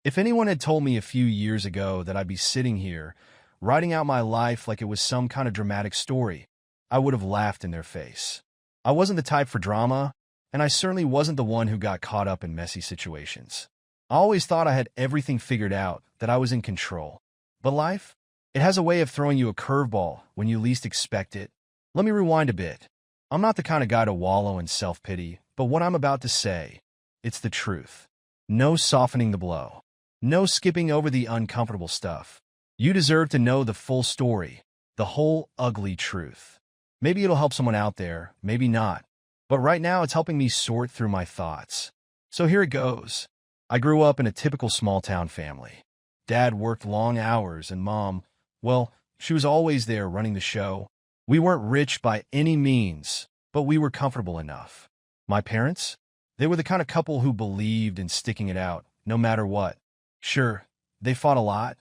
If anyone had told me a few years ago that I'd be sitting here, writing out my life like it was some kind of dramatic story, I would have laughed in their face. I wasn't the type for drama, and I certainly wasn't the one who got caught up in messy situations. I always thought I had everything figured out, that I was in control. But life? It has a way of throwing you a curveball when you least expect it. Let me rewind a bit. I'm not the kind of guy to wallow in self-pity, but what I'm about to say, it's the truth. No softening the blow. No skipping over the uncomfortable stuff. You deserve to know the full story, the whole ugly truth. Maybe it'll help someone out there, maybe not. But right now it's helping me sort through my thoughts. So here it goes. I grew up in a typical small-town family. Dad worked long hours and Mom, well, she was always there running the show. We weren't rich by any means, but we were comfortable enough. My parents? They were the kind of couple who believed in sticking it out, no matter what. Sure, they fought a lot,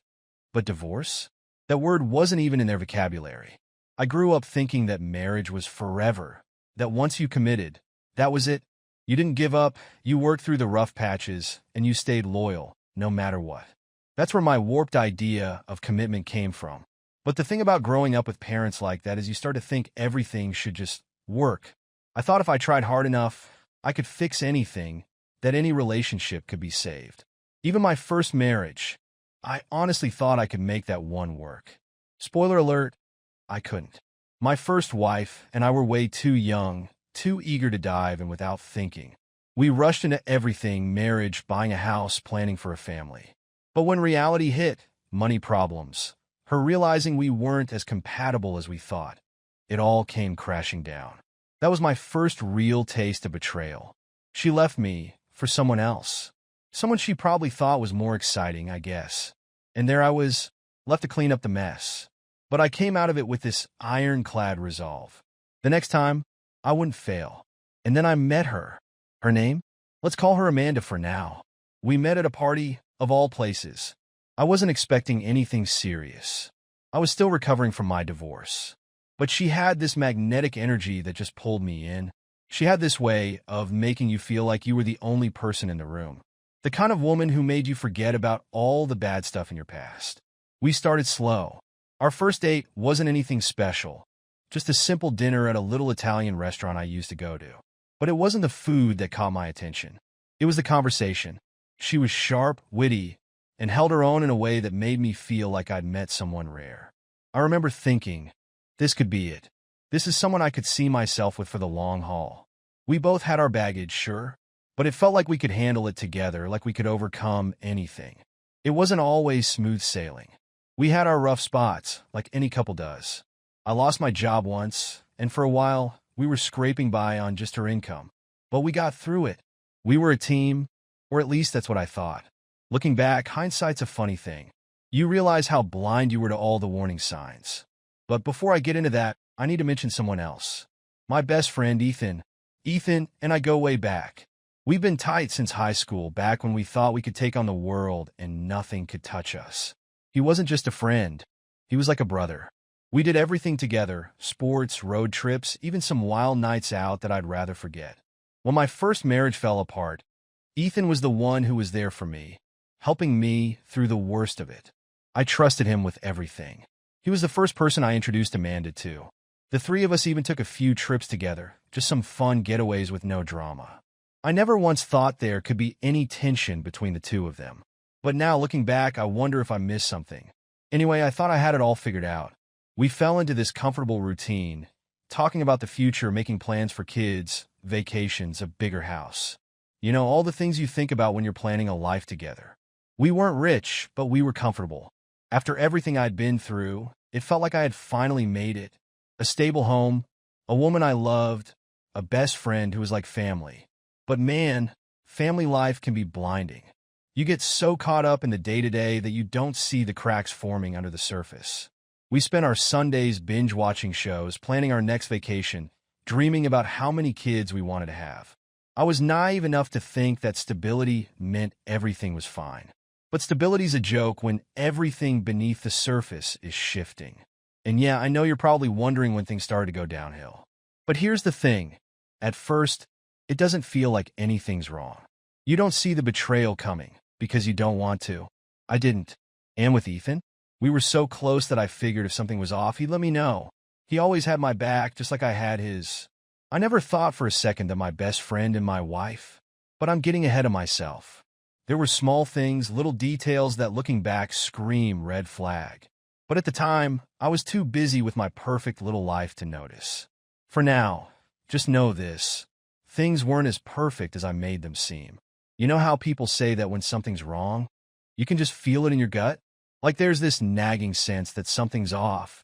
but divorce? That word wasn't even in their vocabulary. I grew up thinking that marriage was forever, that once you committed, that was it. You didn't give up, you worked through the rough patches, and you stayed loyal, no matter what. That's where my warped idea of commitment came from. But the thing about growing up with parents like that is you start to think everything should just work. I thought if I tried hard enough, I could fix anything, that any relationship could be saved. Even my first marriage, I honestly thought I could make that one work. Spoiler alert, I couldn't. My first wife and I were way too young, too eager to dive in without thinking. We rushed into everything: marriage, buying a house, planning for a family. But when reality hit, money problems, her realizing we weren't as compatible as we thought, it all came crashing down. That was my first real taste of betrayal. She left me for someone else. Someone she probably thought was more exciting, I guess. And there I was, left to clean up the mess. But I came out of it with this ironclad resolve. The next time, I wouldn't fail. And then I met her. Her name? Let's call her Amanda for now. We met at a party, of all places. I wasn't expecting anything serious. I was still recovering from my divorce. But she had this magnetic energy that just pulled me in. She had this way of making you feel like you were the only person in the room. The kind of woman who made you forget about all the bad stuff in your past. We started slow. Our first date wasn't anything special, just a simple dinner at a little Italian restaurant I used to go to. But it wasn't the food that caught my attention. It was the conversation. She was sharp, witty, and held her own in a way that made me feel like I'd met someone rare. I remember thinking, this could be it. This is someone I could see myself with for the long haul. We both had our baggage, sure, but it felt like we could handle it together, like we could overcome anything. It wasn't always smooth sailing. We had our rough spots, like any couple does. I lost my job once, and for a while, we were scraping by on just her income. But we got through it. We were a team, or at least that's what I thought. Looking back, hindsight's a funny thing. You realize how blind you were to all the warning signs. But before I get into that, I need to mention someone else. My best friend, Ethan. Ethan and I go way back. We've been tight since high school, back when we thought we could take on the world and nothing could touch us. He wasn't just a friend. He was like a brother. We did everything together: sports, road trips, even some wild nights out that I'd rather forget. When my first marriage fell apart, Ethan was the one who was there for me, helping me through the worst of it. I trusted him with everything. He was the first person I introduced Amanda to. The three of us even took a few trips together, just some fun getaways with no drama. I never once thought there could be any tension between the two of them. But now, looking back, I wonder if I missed something. Anyway, I thought I had it all figured out. We fell into this comfortable routine, talking about the future, making plans for kids, vacations, a bigger house. You know, all the things you think about when you're planning a life together. We weren't rich, but we were comfortable. After everything I'd been through, it felt like I had finally made it. A stable home, a woman I loved, a best friend who was like family. But man, family life can be blinding. You get so caught up in the day-to-day that you don't see the cracks forming under the surface. We spent our Sundays binge-watching shows, planning our next vacation, dreaming about how many kids we wanted to have. I was naive enough to think that stability meant everything was fine. But stability's a joke when everything beneath the surface is shifting. And yeah, I know you're probably wondering when things started to go downhill. But here's the thing. At first, it doesn't feel like anything's wrong. You don't see the betrayal coming, because you don't want to. I didn't. And with Ethan, we were so close that I figured if something was off, he'd let me know. He always had my back, just like I had his. I never thought for a second that my best friend and my wife. But I'm getting ahead of myself. There were small things, little details that looking back scream red flag. But at the time, I was too busy with my perfect little life to notice. For now, just know this. Things weren't as perfect as I made them seem. You know how people say that when something's wrong, you can just feel it in your gut? Like there's this nagging sense that something's off.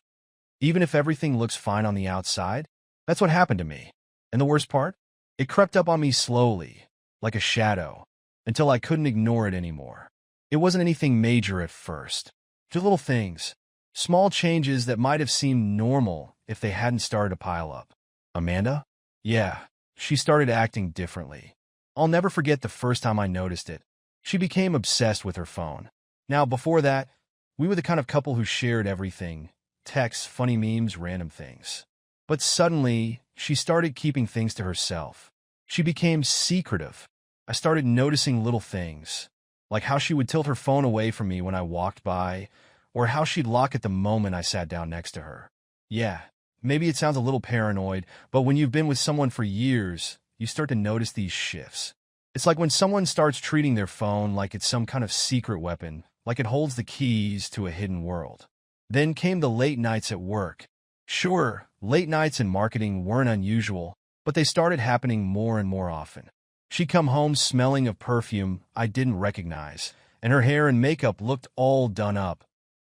Even if everything looks fine on the outside, that's what happened to me. And the worst part? It crept up on me slowly, like a shadow, until I couldn't ignore it anymore. It wasn't anything major at first. Just little things. Small changes that might have seemed normal if they hadn't started to pile up. Amanda? Yeah, she started acting differently. I'll never forget the first time I noticed it. She became obsessed with her phone. Now, before that, we were the kind of couple who shared everything. Texts, funny memes, random things. But suddenly, she started keeping things to herself. She became secretive. I started noticing little things, like how she would tilt her phone away from me when I walked by, or how she'd lock it the moment I sat down next to her. Yeah, maybe it sounds a little paranoid, but when you've been with someone for years, you start to notice these shifts. It's like when someone starts treating their phone like it's some kind of secret weapon, like it holds the keys to a hidden world. Then came the late nights at work. Sure, late nights in marketing weren't unusual, but they started happening more and more often. She'd come home smelling of perfume I didn't recognize, and her hair and makeup looked all done up,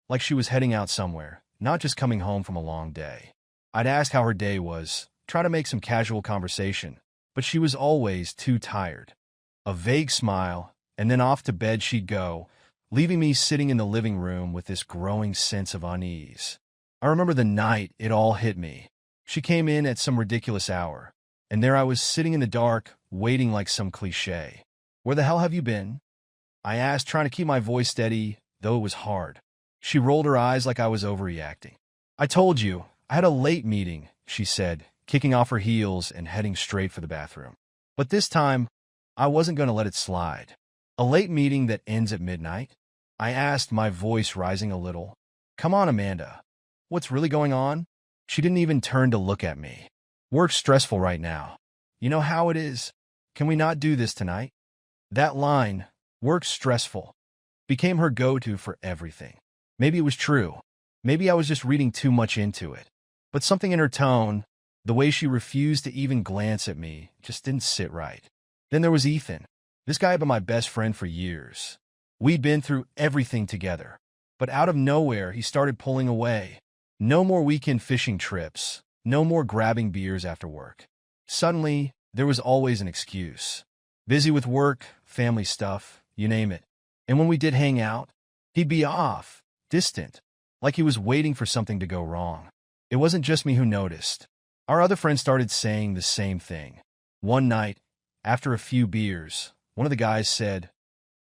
like she was heading out somewhere, not just coming home from a long day. I'd ask how her day was, try to make some casual conversation, but she was always too tired. A vague smile, and then off to bed she'd go, leaving me sitting in the living room with this growing sense of unease. I remember the night it all hit me. She came in at some ridiculous hour, and there I was sitting in the dark, waiting like some cliché. "Where the hell have you been?" I asked, trying to keep my voice steady, though it was hard. She rolled her eyes like I was overreacting. "I told you, I had a late meeting," she said, kicking off her heels and heading straight for the bathroom. But this time, I wasn't going to let it slide. "A late meeting that ends at midnight?" I asked, my voice rising a little. "Come on, Amanda. What's really going on?" She didn't even turn to look at me. "Work's stressful right now. You know how it is. Can we not do this tonight?" That line, "work's stressful," became her go-to for everything. Maybe it was true. Maybe I was just reading too much into it. But something in her tone, the way she refused to even glance at me, just didn't sit right. Then there was Ethan. This guy had been my best friend for years. We'd been through everything together. But out of nowhere, he started pulling away. No more weekend fishing trips. No more grabbing beers after work. Suddenly, there was always an excuse. Busy with work, family stuff, you name it. And when we did hang out, he'd be off, distant, like he was waiting for something to go wrong. It wasn't just me who noticed. Our other friends started saying the same thing. One night, after a few beers, one of the guys said,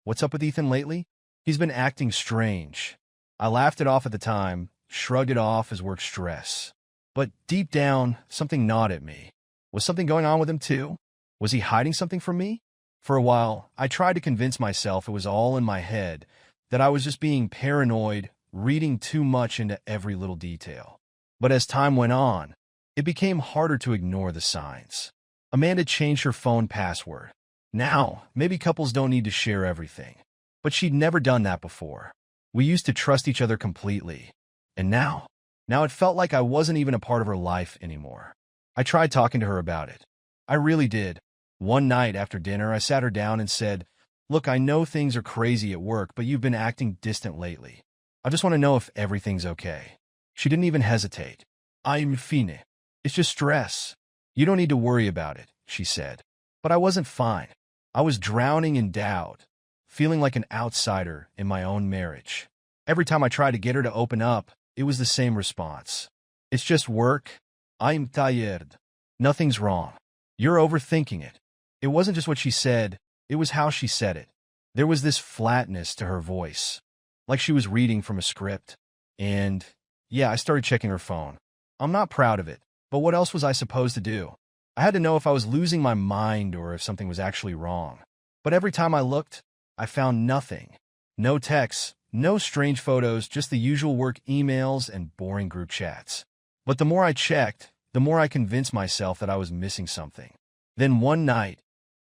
"What's up with Ethan lately? He's been acting strange." I laughed it off at the time, shrugged it off as work stress. But deep down, something gnawed at me. Was something going on with him too? Was he hiding something from me? For a while, I tried to convince myself it was all in my head, that I was just being paranoid, reading too much into every little detail. But as time went on, it became harder to ignore the signs. Amanda changed her phone password. Now, maybe couples don't need to share everything. But she'd never done that before. We used to trust each other completely. And now it felt like I wasn't even a part of her life anymore. I tried talking to her about it. I really did. One night after dinner, I sat her down and said, "Look, I know things are crazy at work, but you've been acting distant lately. I just want to know if everything's okay." She didn't even hesitate. "I'm fine. It's just stress. You don't need to worry about it," she said. But I wasn't fine. I was drowning in doubt, feeling like an outsider in my own marriage. Every time I tried to get her to open up, it was the same response. "It's just work. I'm tired. Nothing's wrong. You're overthinking it." It wasn't just what she said, it was how she said it. There was this flatness to her voice, like she was reading from a script. And, yeah, I started checking her phone. I'm not proud of it, but what else was I supposed to do? I had to know if I was losing my mind or if something was actually wrong. But every time I looked, I found nothing. No texts, no strange photos, just the usual work emails and boring group chats. But the more I checked, the more I convinced myself that I was missing something. Then one night,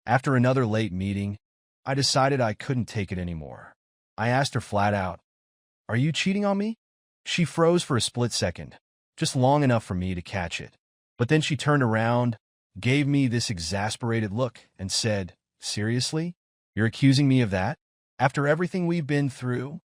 after another late meeting, I decided I couldn't take it anymore. I asked her flat out, "Are you cheating on me?" She froze for a split second, just long enough for me to catch it. But then she turned around, gave me this exasperated look, and said, "Seriously? You're accusing me of that? After everything we've been through?"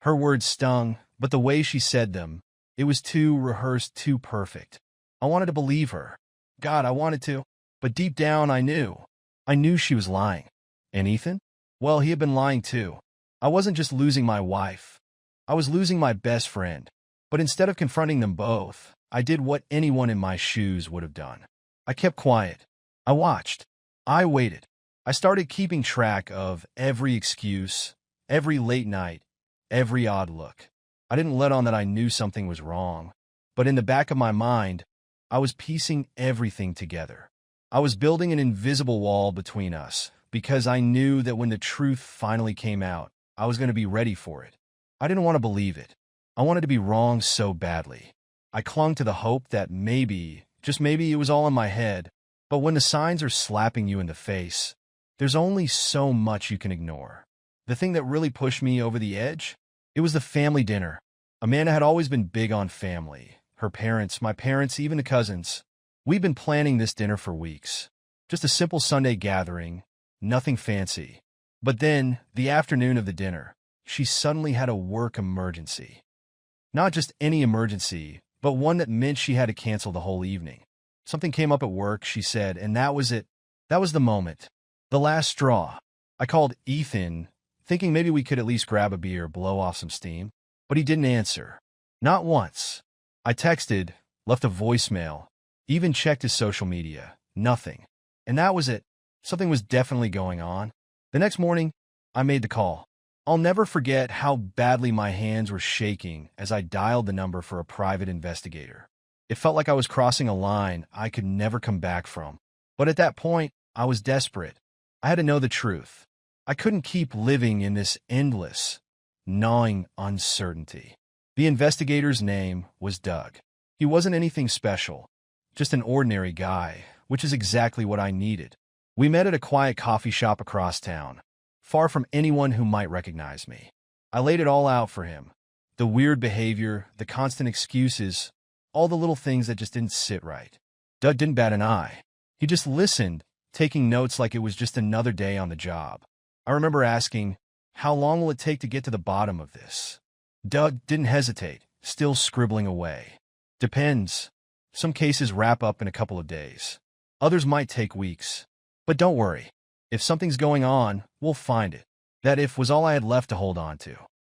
Her words stung, but the way she said them, it was too rehearsed, too perfect. I wanted to believe her. God, I wanted to. But deep down, I knew. I knew she was lying. And Ethan? Well, he had been lying too. I wasn't just losing my wife. I was losing my best friend. But instead of confronting them both, I did what anyone in my shoes would have done. I kept quiet. I watched. I waited. I started keeping track of every excuse, every late night, every odd look. I didn't let on that I knew something was wrong. But in the back of my mind, I was piecing everything together. I was building an invisible wall between us because I knew that when the truth finally came out, I was going to be ready for it. I didn't want to believe it. I wanted to be wrong so badly. I clung to the hope that maybe, just maybe, it was all in my head. But when the signs are slapping you in the face, there's only so much you can ignore. The thing that really pushed me over the edge? It was the family dinner. Amanda had always been big on family. Her parents, my parents, even the cousins. We'd been planning this dinner for weeks. Just a simple Sunday gathering, nothing fancy. But then, the afternoon of the dinner, she suddenly had a work emergency. Not just any emergency, but one that meant she had to cancel the whole evening. Something came up at work, she said, and that was it. That was the moment. The last straw. I called Ethan, thinking maybe we could at least grab a beer, blow off some steam. But he didn't answer. Not once. I texted, left a voicemail, even checked his social media. Nothing. And that was it. Something was definitely going on. The next morning, I made the call. I'll never forget how badly my hands were shaking as I dialed the number for a private investigator. It felt like I was crossing a line I could never come back from. But at that point, I was desperate. I had to know the truth. I couldn't keep living in this endless, gnawing uncertainty. The investigator's name was Doug. He wasn't anything special, just an ordinary guy, which is exactly what I needed. We met at a quiet coffee shop across town, far from anyone who might recognize me. I laid it all out for him. The weird behavior, the constant excuses, all the little things that just didn't sit right. Doug didn't bat an eye. He just listened, taking notes like it was just another day on the job. I remember asking, "How long will it take to get to the bottom of this?" Doug didn't hesitate, still scribbling away. "Depends. Some cases wrap up in a couple of days. Others might take weeks. But don't worry. If something's going on, we'll find it." That if was all I had left to hold on to.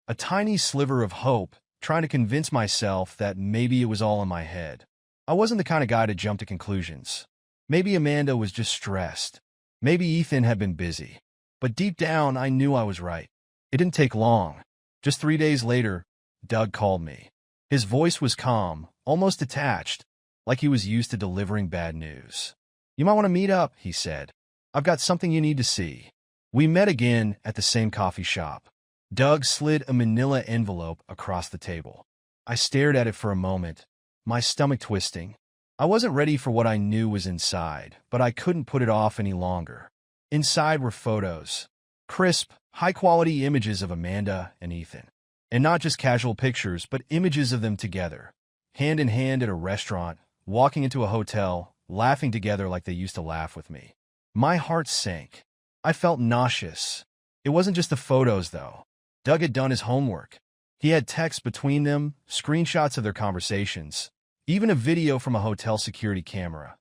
A tiny sliver of hope, trying to convince myself that maybe it was all in my head. I wasn't the kind of guy to jump to conclusions. Maybe Amanda was just stressed. Maybe Ethan had been busy. But deep down, I knew I was right. It didn't take long. Just 3 days later, Doug called me. His voice was calm, almost detached, like he was used to delivering bad news. "You might want to meet up," he said. "I've got something you need to see." We met again at the same coffee shop. Doug slid a manila envelope across the table. I stared at it for a moment, my stomach twisting. I wasn't ready for what I knew was inside, but I couldn't put it off any longer. Inside were photos. Crisp, high-quality images of Amanda and Ethan. And not just casual pictures, but images of them together, hand in hand at a restaurant, walking into a hotel, laughing together like they used to laugh with me. My heart sank. I felt nauseous. It wasn't just the photos, though. Doug had done his homework. He had texts between them, screenshots of their conversations, even a video from a hotel security camera.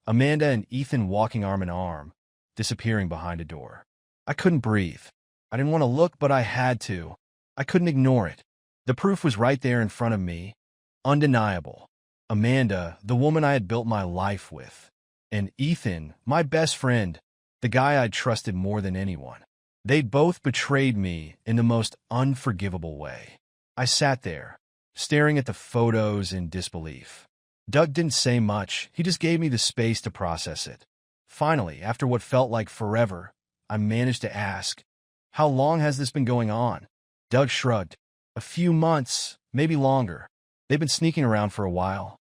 Amanda and Ethan walking arm in arm, disappearing behind a door. I couldn't breathe. I didn't want to look, but I had to. I couldn't ignore it. The proof was right there in front of me. Undeniable. Amanda, the woman I had built my life with. And Ethan, my best friend, the guy I'd trusted more than anyone. They'd both betrayed me in the most unforgivable way. I sat there, staring at the photos in disbelief. Doug didn't say much. He just gave me the space to process it. Finally, after what felt like forever, I managed to ask, How long has this been going on? Doug shrugged. A few months, maybe longer. They've been sneaking around for a while.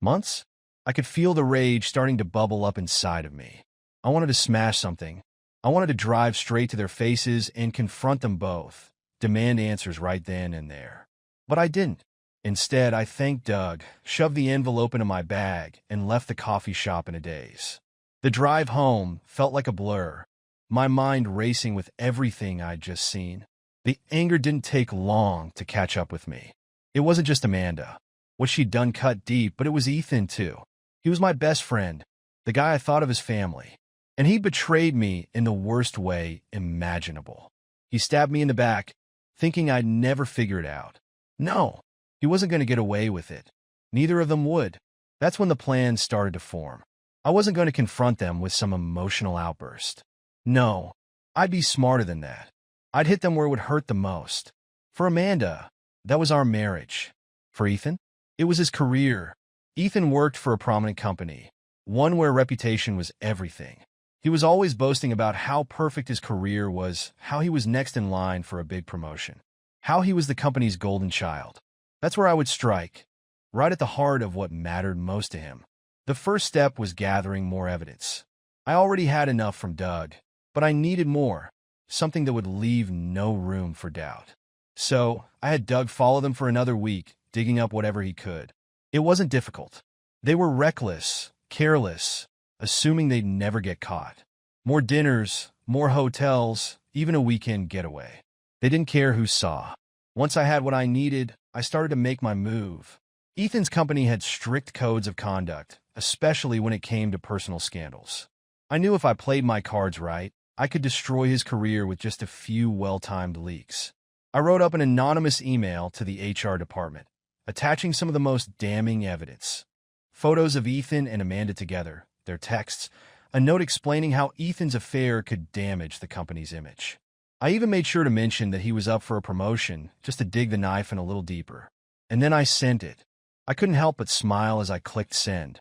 Months? I could feel the rage starting to bubble up inside of me. I wanted to smash something. I wanted to drive straight to their faces and confront them both, demand answers right then and there. But I didn't. Instead, I thanked Doug, shoved the envelope into my bag, and left the coffee shop in a daze. The drive home felt like a blur, my mind racing with everything I'd just seen. The anger didn't take long to catch up with me. It wasn't just Amanda. What she'd done cut deep, but it was Ethan, too. He was my best friend, the guy I thought of as family. And he betrayed me in the worst way imaginable. He stabbed me in the back, thinking I'd never figure it out. No, he wasn't going to get away with it. Neither of them would. That's when the plan started to form. I wasn't going to confront them with some emotional outburst. No, I'd be smarter than that. I'd hit them where it would hurt the most. For Amanda, that was our marriage. For Ethan, it was his career. Ethan worked for a prominent company, one where reputation was everything. He was always boasting about how perfect his career was, how he was next in line for a big promotion, how he was the company's golden child. That's where I would strike, right at the heart of what mattered most to him. The first step was gathering more evidence. I already had enough from Doug, but I needed more, something that would leave no room for doubt. So I had Doug follow them for another week, digging up whatever he could. It wasn't difficult. They were reckless, careless, assuming they'd never get caught. More dinners, more hotels, even a weekend getaway. They didn't care who saw. Once I had what I needed, I started to make my move. Ethan's company had strict codes of conduct, especially when it came to personal scandals. I knew if I played my cards right, I could destroy his career with just a few well-timed leaks. I wrote up an anonymous email to the HR department, attaching some of the most damning evidence. Photos of Ethan and Amanda together, their texts, a note explaining how Ethan's affair could damage the company's image. I even made sure to mention that he was up for a promotion, just to dig the knife in a little deeper. And then I sent it. I couldn't help but smile as I clicked send.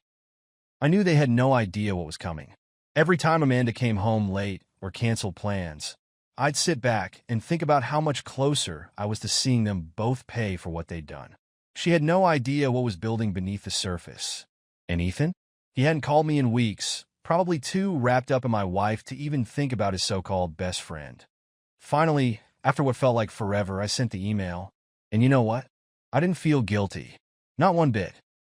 I knew they had no idea what was coming. Every time Amanda came home late or canceled plans, I'd sit back and think about how much closer I was to seeing them both pay for what they'd done. She had no idea what was building beneath the surface. And Ethan? He hadn't called me in weeks, probably too wrapped up in my wife to even think about his so-called best friend. Finally, after what felt like forever, I sent the email. And you know what? I didn't feel guilty. Not one bit.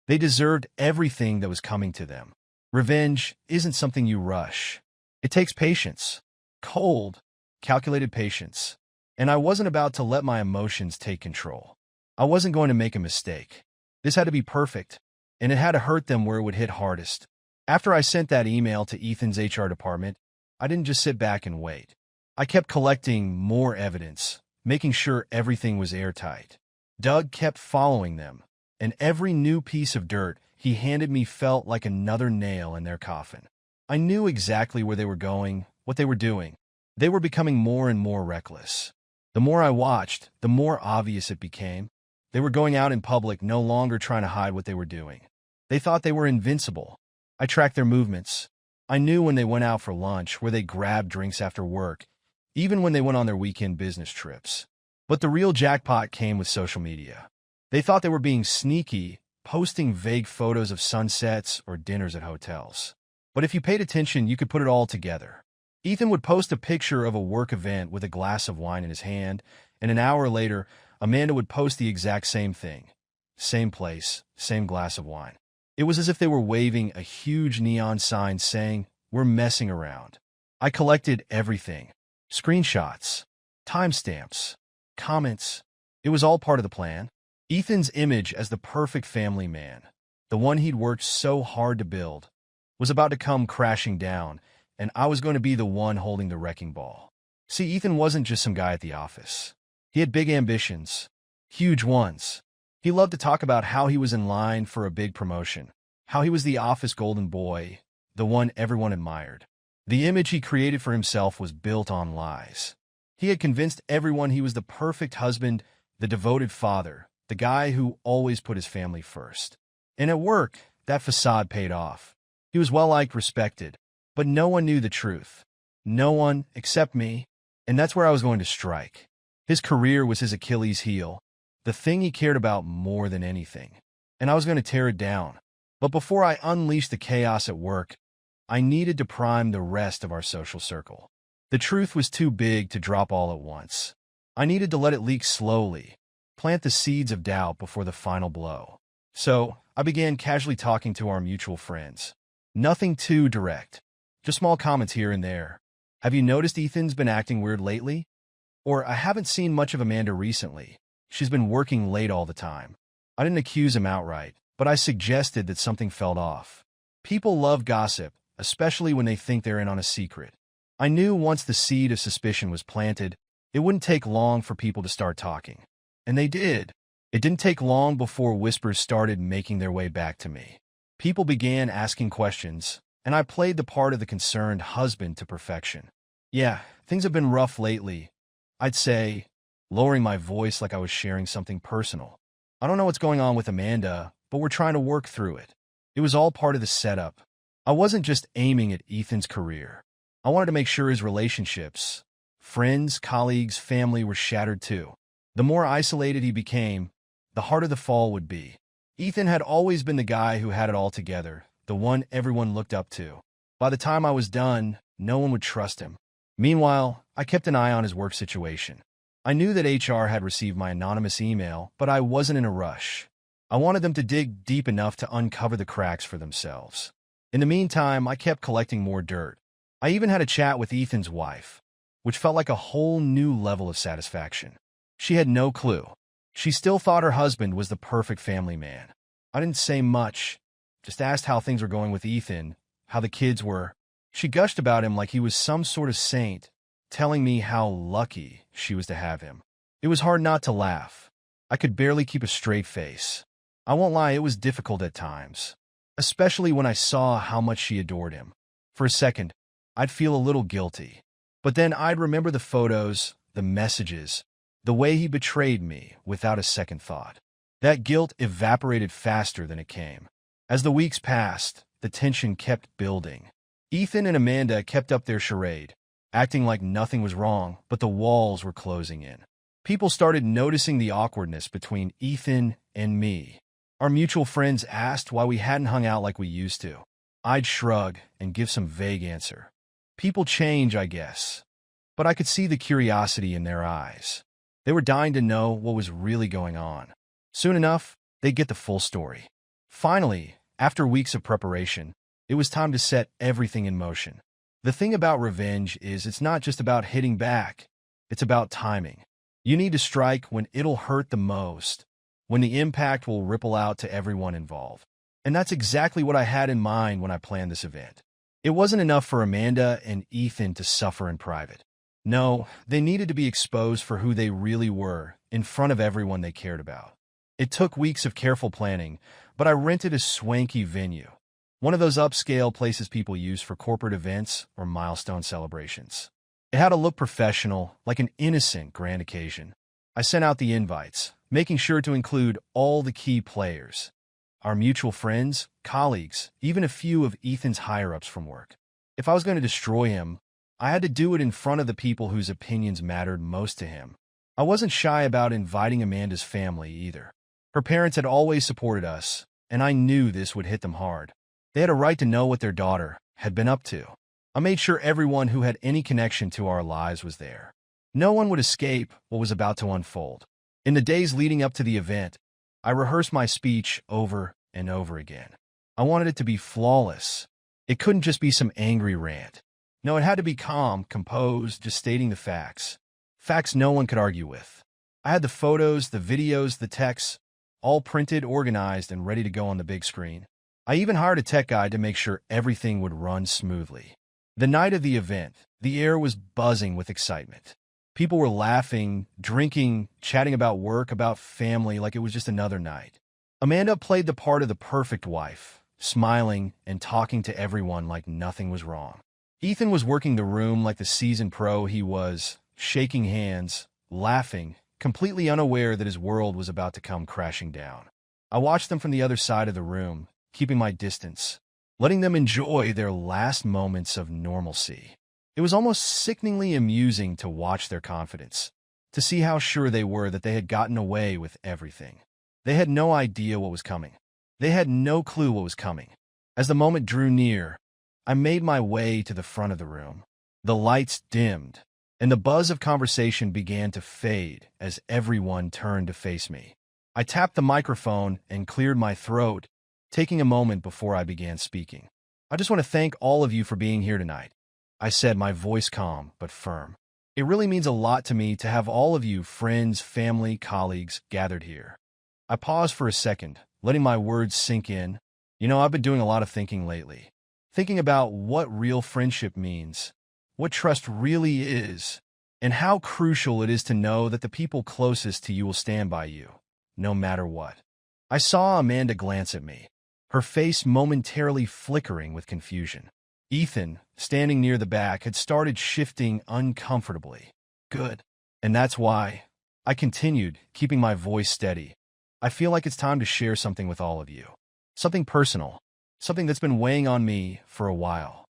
They deserved everything that was coming to them. Revenge isn't something you rush. It takes patience. Cold, calculated patience. And I wasn't about to let my emotions take control. I wasn't going to make a mistake. This had to be perfect, and it had to hurt them where it would hit hardest. After I sent that email to Ethan's HR department, I didn't just sit back and wait. I kept collecting more evidence, making sure everything was airtight. Doug kept following them, and every new piece of dirt he handed me felt like another nail in their coffin. I knew exactly where they were going, what they were doing. They were becoming more and more reckless. The more I watched, the more obvious it became. They were going out in public, no longer trying to hide what they were doing. They thought they were invincible. I tracked their movements. I knew when they went out for lunch, where they grabbed drinks after work, even when they went on their weekend business trips. But the real jackpot came with social media. They thought they were being sneaky, posting vague photos of sunsets or dinners at hotels. But if you paid attention, you could put it all together. Ethan would post a picture of a work event with a glass of wine in his hand, and an hour later, Amanda would post the exact same thing. Same place, same glass of wine. It was as if they were waving a huge neon sign saying, "We're messing around." I collected everything. Screenshots, timestamps, comments. It was all part of the plan. Ethan's image as the perfect family man, the one he'd worked so hard to build, was about to come crashing down, and I was going to be the one holding the wrecking ball. See, Ethan wasn't just some guy at the office. He had big ambitions, huge ones. He loved to talk about how he was in line for a big promotion, how he was the office golden boy, the one everyone admired. The image he created for himself was built on lies. He had convinced everyone he was the perfect husband, the devoted father, the guy who always put his family first. And at work, that facade paid off. He was well-liked, respected, but no one knew the truth. No one, except me. And that's where I was going to strike. His career was his Achilles heel, the thing he cared about more than anything. And I was going to tear it down. But before I unleashed the chaos at work, I needed to prime the rest of our social circle. The truth was too big to drop all at once. I needed to let it leak slowly, plant the seeds of doubt before the final blow. So, I began casually talking to our mutual friends. Nothing too direct, just small comments here and there. Have you noticed Ethan's been acting weird lately? Or, I haven't seen much of Amanda recently. She's been working late all the time. I didn't accuse him outright, but I suggested that something felt off. People love gossip, especially when they think they're in on a secret. I knew once the seed of suspicion was planted, it wouldn't take long for people to start talking. And they did. It didn't take long before whispers started making their way back to me. People began asking questions, and I played the part of the concerned husband to perfection. Yeah, things have been rough lately, I'd say, lowering my voice like I was sharing something personal. I don't know what's going on with Amanda, but we're trying to work through it. It was all part of the setup. I wasn't just aiming at Ethan's career. I wanted to make sure his relationships, friends, colleagues, family were shattered too. The more isolated he became, the harder the fall would be. Ethan had always been the guy who had it all together, the one everyone looked up to. By the time I was done, no one would trust him. Meanwhile, I kept an eye on his work situation. I knew that HR had received my anonymous email, but I wasn't in a rush. I wanted them to dig deep enough to uncover the cracks for themselves. In the meantime, I kept collecting more dirt. I even had a chat with Ethan's wife, which felt like a whole new level of satisfaction. She had no clue. She still thought her husband was the perfect family man. I didn't say much, just asked how things were going with Ethan, how the kids were. She gushed about him like he was some sort of saint, telling me how lucky she was to have him. It was hard not to laugh. I could barely keep a straight face. I won't lie, it was difficult at times, especially when I saw how much she adored him. For a second, I'd feel a little guilty. But then I'd remember the photos, the messages, the way he betrayed me without a second thought. That guilt evaporated faster than it came. As the weeks passed, the tension kept building. Ethan and Amanda kept up their charade, acting like nothing was wrong, but the walls were closing in. People started noticing the awkwardness between Ethan and me. Our mutual friends asked why we hadn't hung out like we used to. I'd shrug and give some vague answer. People change, I guess. But I could see the curiosity in their eyes. They were dying to know what was really going on. Soon enough, they'd get the full story. Finally, after weeks of preparation, it was time to set everything in motion. The thing about revenge is it's not just about hitting back. It's about timing. You need to strike when it'll hurt the most, when the impact will ripple out to everyone involved. And that's exactly what I had in mind when I planned this event. It wasn't enough for Amanda and Ethan to suffer in private. No, they needed to be exposed for who they really were in front of everyone they cared about. It took weeks of careful planning, but I rented a swanky venue, one of those upscale places people use for corporate events or milestone celebrations. It had to look professional, like an innocent grand occasion. I sent out the invites, making sure to include all the key players, our mutual friends, colleagues, even a few of Ethan's higher-ups from work. If I was going to destroy him, I had to do it in front of the people whose opinions mattered most to him. I wasn't shy about inviting Amanda's family either. Her parents had always supported us, and I knew this would hit them hard. They had a right to know what their daughter had been up to. I made sure everyone who had any connection to our lives was there. No one would escape what was about to unfold. In the days leading up to the event, I rehearsed my speech over and over again. I wanted it to be flawless. It couldn't just be some angry rant. No, it had to be calm, composed, just stating the facts. Facts no one could argue with. I had the photos, the videos, the texts, all printed, organized, and ready to go on the big screen. I even hired a tech guy to make sure everything would run smoothly. The night of the event, the air was buzzing with excitement. People were laughing, drinking, chatting about work, about family, like it was just another night. Amanda played the part of the perfect wife, smiling and talking to everyone like nothing was wrong. Ethan was working the room like the seasoned pro he was, shaking hands, laughing, completely unaware that his world was about to come crashing down. I watched them from the other side of the room, keeping my distance, letting them enjoy their last moments of normalcy. It It was almost sickeningly amusing to watch their confidence, to see how sure they were that they had gotten away with everything. They had no idea what was coming. They had no clue what was coming. As the moment drew near, I made my way to the front of the room. The lights dimmed, and the buzz of conversation began to fade as everyone turned to face me. I tapped the microphone and cleared my throat, taking a moment before I began speaking. "I just want to thank all of you for being here tonight," I said, my voice calm but firm. "It really means a lot to me to have all of you, friends, family, colleagues, gathered here." I paused for a second, letting my words sink in. I've been doing a lot of thinking lately. Thinking about what real friendship means, what trust really is, and how crucial it is to know that the people closest to you will stand by you, no matter what. I saw Amanda glance at me, her face momentarily flickering with confusion. Ethan, standing near the back, had started shifting uncomfortably. "Good. And that's why," I continued, keeping my voice steady, "I feel like it's time to share something with all of you. Something personal. Something that's been weighing on me for a while."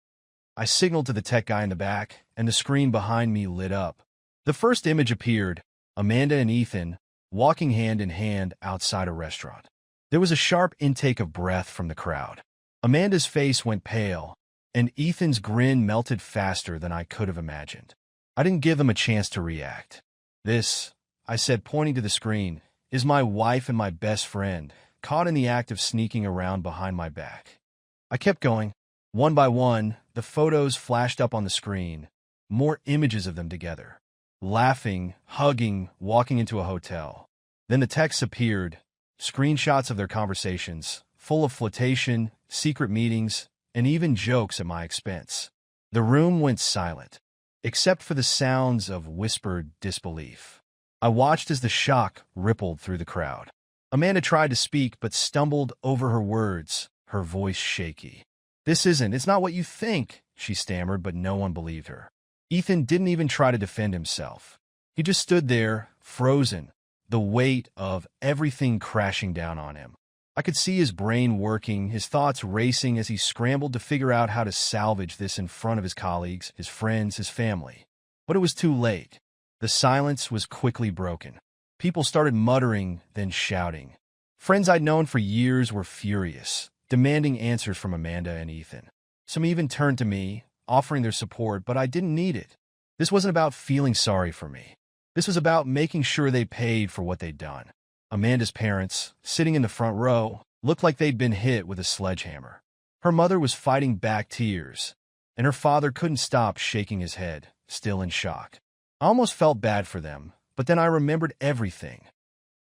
I signaled to the tech guy in the back, and the screen behind me lit up. The first image appeared, Amanda and Ethan, walking hand in hand outside a restaurant. There was a sharp intake of breath from the crowd. Amanda's face went pale, and Ethan's grin melted faster than I could have imagined. I didn't give them a chance to react. "This," I said, pointing to the screen, "is my wife and my best friend, caught in the act of sneaking around behind my back." I kept going. One by one, the photos flashed up on the screen, more images of them together, laughing, hugging, walking into a hotel. Then the texts appeared, screenshots of their conversations, full of flirtation, secret meetings, and even jokes at my expense. The room went silent, except for the sounds of whispered disbelief. I watched as the shock rippled through the crowd. Amanda tried to speak but stumbled over her words, her voice shaky. It's not what you think," she stammered, but no one believed her. Ethan didn't even try to defend himself. He just stood there, frozen, the weight of everything crashing down on him. I could see his brain working, his thoughts racing as he scrambled to figure out how to salvage this in front of his colleagues, his friends, his family. But it was too late. The silence was quickly broken. People started muttering, then shouting. Friends I'd known for years were furious, demanding answers from Amanda and Ethan. Some even turned to me, offering their support, but I didn't need it. This wasn't about feeling sorry for me. This was about making sure they paid for what they'd done. Amanda's parents, sitting in the front row, looked like they'd been hit with a sledgehammer. Her mother was fighting back tears, and her father couldn't stop shaking his head, still in shock. I almost felt bad for them, but then I remembered everything,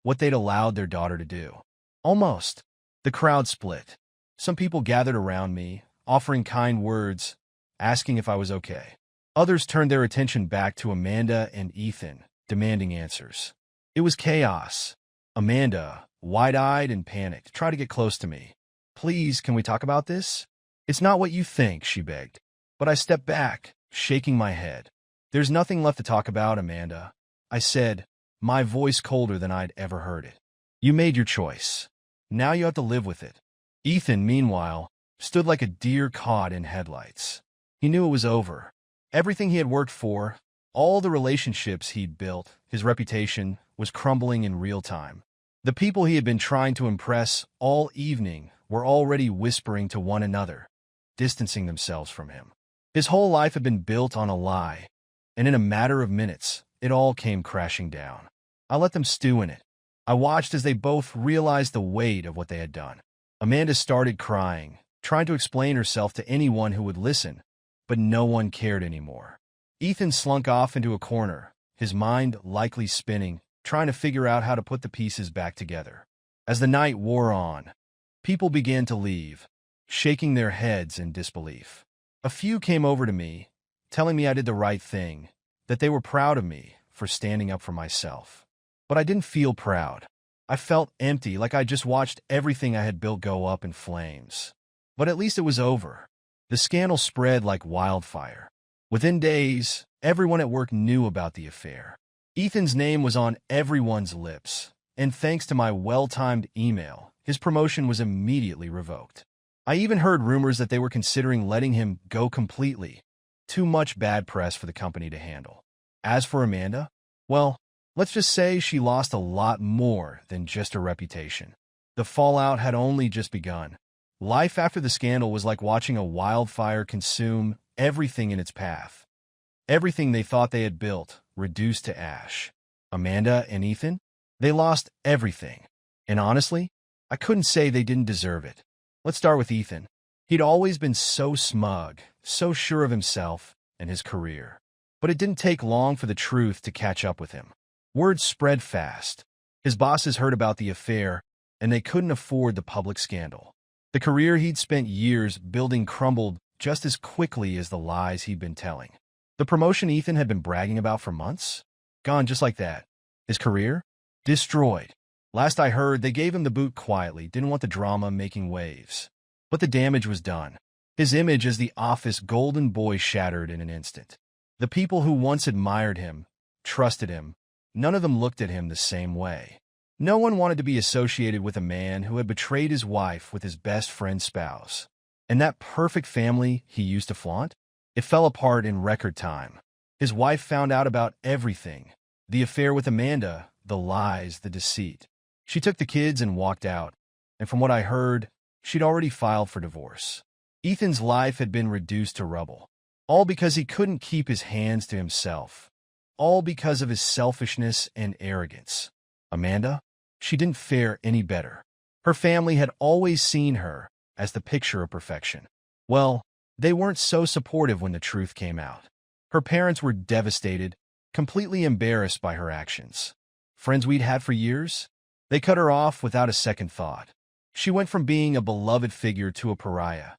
what they'd allowed their daughter to do. Almost. The crowd split. Some people gathered around me, offering kind words, asking if I was okay. Others turned their attention back to Amanda and Ethan, demanding answers. It was chaos. Amanda, wide-eyed and panicked, tried to get close to me. "Please, can we talk about this?" "It's not what you think," she begged. But I stepped back, shaking my head. "There's nothing left to talk about, Amanda," I said, my voice colder than I'd ever heard it. "You made your choice. Now you have to live with it." Ethan, meanwhile, stood like a deer caught in headlights. He knew it was over. Everything he had worked for, all the relationships he'd built, his reputation, was crumbling in real time. The people he had been trying to impress all evening were already whispering to one another, distancing themselves from him. His whole life had been built on a lie, and in a matter of minutes, it all came crashing down. I let them stew in it. I watched as they both realized the weight of what they had done. Amanda started crying, trying to explain herself to anyone who would listen, but no one cared anymore. Ethan slunk off into a corner, his mind likely spinning, trying to figure out how to put the pieces back together. As the night wore on, people began to leave, shaking their heads in disbelief. A few came over to me, telling me I did the right thing, that they were proud of me for standing up for myself. But I didn't feel proud. I felt empty, like I just watched everything I had built go up in flames. But at least it was over. The scandal spread like wildfire. Within days, everyone at work knew about the affair. Ethan's name was on everyone's lips, and thanks to my well-timed email, his promotion was immediately revoked. I even heard rumors that they were considering letting him go completely, Too much bad press for the company to handle. As for Amanda, well, let's just say she lost a lot more than just her reputation. The fallout had only just begun. Life after the scandal was like watching a wildfire consume everything in its path. Everything they thought they had built reduced to ash. Amanda and Ethan, they lost everything. And honestly, I couldn't say they didn't deserve it. Let's start with Ethan. He'd always been so smug, so sure of himself and his career. But it didn't take long for the truth to catch up with him. Word spread fast. His bosses heard about the affair, and they couldn't afford the public scandal. The career he'd spent years building crumbled just as quickly as the lies he'd been telling. The promotion Ethan had been bragging about for months? Gone just like that. His career? Destroyed. Last I heard, they gave him the boot quietly, didn't want the drama making waves. But the damage was done. His image as the office golden boy shattered in an instant. The people who once admired him, trusted him, none of them looked at him the same way. No one wanted to be associated with a man who had betrayed his wife with his best friend's spouse. And that perfect family he used to flaunt? It fell apart in record time. His wife found out about everything. The affair with Amanda, the lies, the deceit. She took the kids and walked out. And from what I heard, she'd already filed for divorce. Ethan's life had been reduced to rubble. All because he couldn't keep his hands to himself. All because of his selfishness and arrogance. Amanda? She didn't fare any better. Her family had always seen her as the picture of perfection. Well, they weren't so supportive when the truth came out. Her parents were devastated, completely embarrassed by her actions. Friends we'd had for years? They cut her off without a second thought. She went from being a beloved figure to a pariah.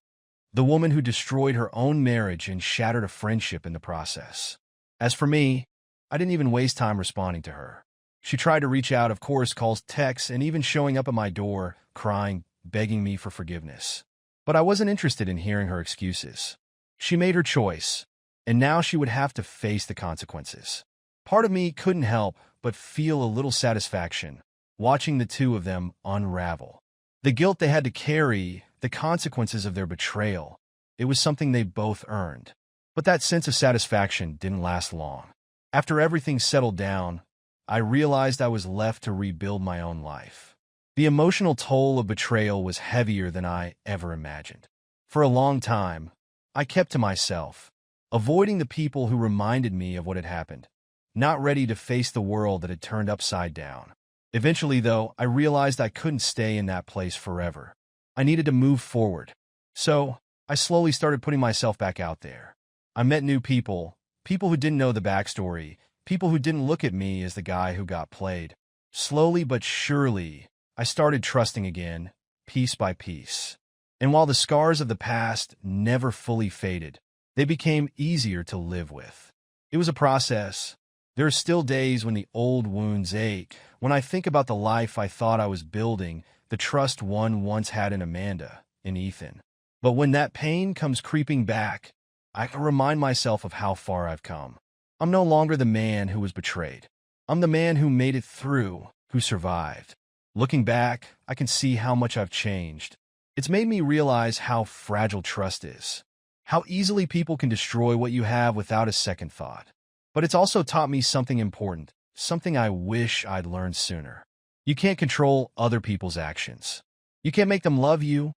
The woman who destroyed her own marriage and shattered a friendship in the process. As for me, I didn't even waste time responding to her. She tried to reach out, of course, calls, texts, and even showing up at my door, crying, begging me for forgiveness. But I wasn't interested in hearing her excuses. She made her choice, and now she would have to face the consequences. Part of me couldn't help but feel a little satisfaction watching the two of them unravel. The guilt they had to carry, the consequences of their betrayal, it was something they both earned. But that sense of satisfaction didn't last long. After everything settled down, I realized I was left to rebuild my own life. The emotional toll of betrayal was heavier than I ever imagined. For a long time, I kept to myself, avoiding the people who reminded me of what had happened, not ready to face the world that had turned upside down. Eventually, though, I realized I couldn't stay in that place forever. I needed to move forward. So, I slowly started putting myself back out there. I met new people, people who didn't know the backstory, people who didn't look at me as the guy who got played. Slowly but surely, I started trusting again, piece by piece. And while the scars of the past never fully faded, they became easier to live with. It was a process. There are still days when the old wounds ache, when I think about the life I thought I was building, the trust one once had in Amanda, in Ethan. But when that pain comes creeping back, I can remind myself of how far I've come. I'm no longer the man who was betrayed. I'm the man who made it through, who survived. Looking back, I can see how much I've changed. It's made me realize how fragile trust is, how easily people can destroy what you have without a second thought. But it's also taught me something important, something I wish I'd learned sooner. You can't control other people's actions. You can't make them love you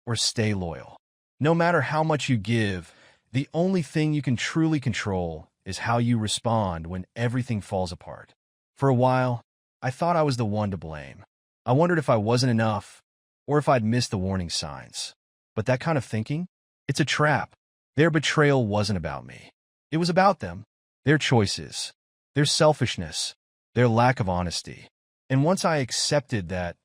or stay loyal. No matter how much you give, the only thing you can truly control is how you respond when everything falls apart. For a while, I thought I was the one to blame. I wondered if I wasn't enough, or if I'd missed the warning signs. But that kind of thinking? It's a trap. Their betrayal wasn't about me. It was about them, their choices, their selfishness, their lack of honesty. And once I accepted that,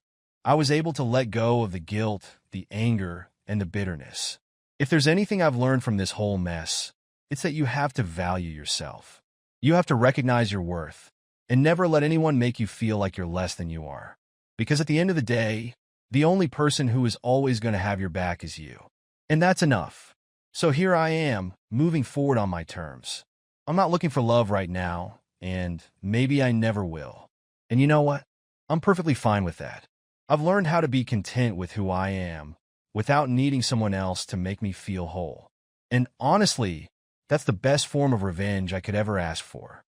I was able to let go of the guilt, the anger, and the bitterness. If there's anything I've learned from this whole mess, it's that you have to value yourself. You have to recognize your worth, and never let anyone make you feel like you're less than you are. Because at the end of the day, the only person who is always going to have your back is you. And that's enough. So here I am, moving forward on my terms. I'm not looking for love right now, and maybe I never will. And you know what? I'm perfectly fine with that. I've learned how to be content with who I am, without needing someone else to make me feel whole. And honestly, That's the best form of revenge I could ever ask for.